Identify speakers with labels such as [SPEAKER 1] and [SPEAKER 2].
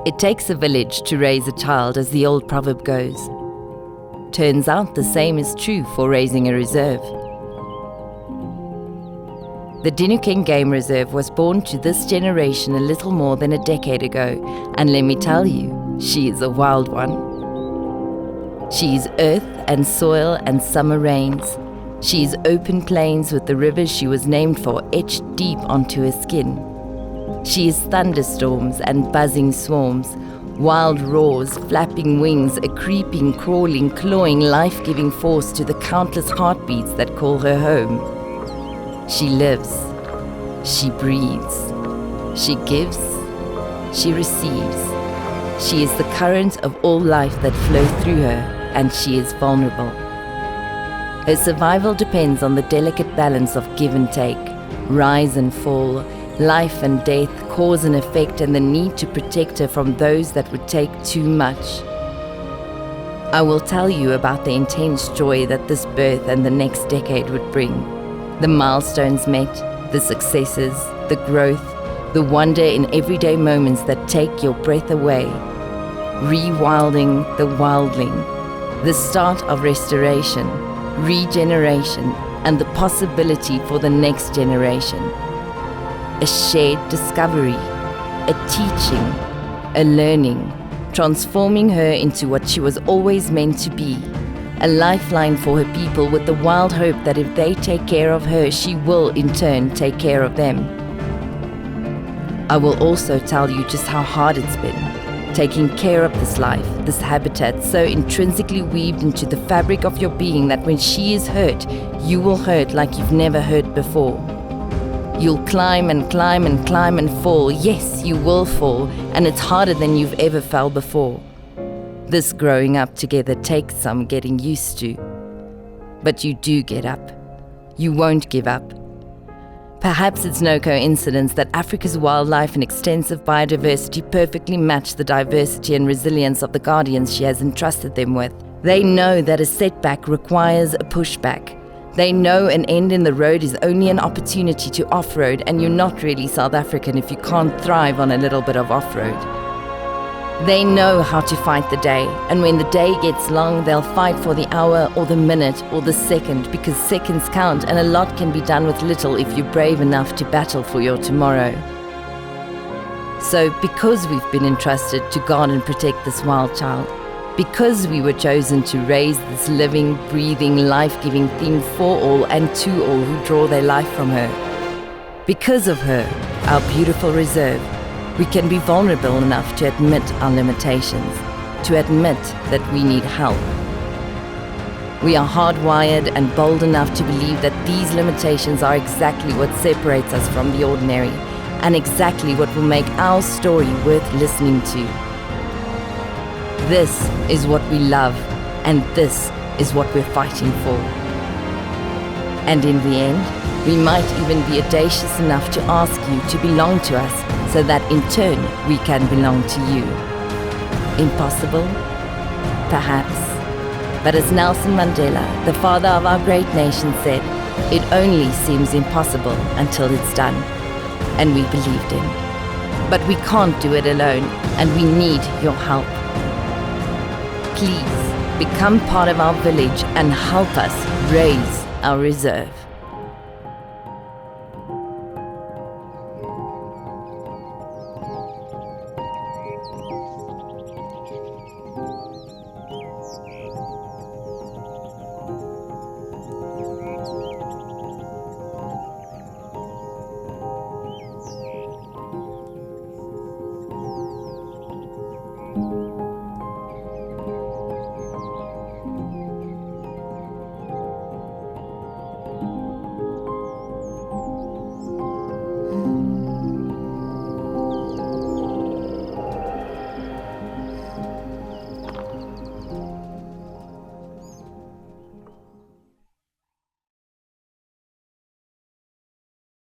[SPEAKER 1] It takes a village to raise a child, as the old proverb goes. Turns out the same is true for raising a reserve. The Dinokeng Game Reserve was born to this generation a little more than a decade ago, and let me tell you, she is a wild one. She is earth and soil and summer rains. She is open plains with the rivers she was named for etched deep onto her skin. She is thunderstorms and buzzing swarms, wild roars, flapping wings, a creeping, crawling, clawing, life-giving force to the countless heartbeats that call her home. She lives, she breathes, she gives, she receives. She is the current of all life that flows through her, and she is vulnerable. Her survival depends on the delicate balance of give and take, rise and fall, life and death, cause and effect, and the need to protect her from those that would take too much. I will tell you about the intense joy that this birth and the next decade would bring. The milestones met, the successes, the growth, the wonder in everyday moments that take your breath away. Rewilding the wildling, the start of restoration, regeneration, and the possibility for the next generation. A shared discovery, a teaching, a learning, transforming her into what she was always meant to be. A lifeline for her people with the wild hope that if they take care of her, she will in turn take care of them. I will also tell you just how hard it's been, taking care of this life, this habitat so intrinsically weaved into the fabric of your being that when she is hurt, you will hurt like you've never hurt before. You'll climb and climb and climb and fall. Yes, you will fall, and it's harder than you've ever fell before. This growing up together takes some getting used to. But you do get up. You won't give up. Perhaps it's no coincidence that Africa's wildlife and extensive biodiversity perfectly match the diversity and resilience of the guardians she has entrusted them with. They know that a setback requires a pushback. They know an end in the road is only an opportunity to off-road, and you're not really South African if you can't thrive on a little bit of off-road. They know how to fight the day, and when the day gets long, they'll fight for the hour or the minute or the second, because seconds count and a lot can be done with little if you're brave enough to battle for your tomorrow. So, because we've been entrusted to guard and protect this wild child, because we were chosen to raise this living, breathing, life-giving thing for all and to all who draw their life from her, because of her, our beautiful reserve, we can be vulnerable enough to admit our limitations, to admit that we need help. We are hardwired and bold enough to believe that these limitations are exactly what separates us from the ordinary, and exactly what will make our story worth listening to. This is what we love, and this is what we're fighting for. And in the end, we might even be audacious enough to ask you to belong to us, so that in turn we can belong to you. Impossible? Perhaps. But as Nelson Mandela, the father of our great nation, said, it only seems impossible until it's done. And we believed him. But we can't do it alone, and we need your help. Please become part of our village and help us raise our reserve.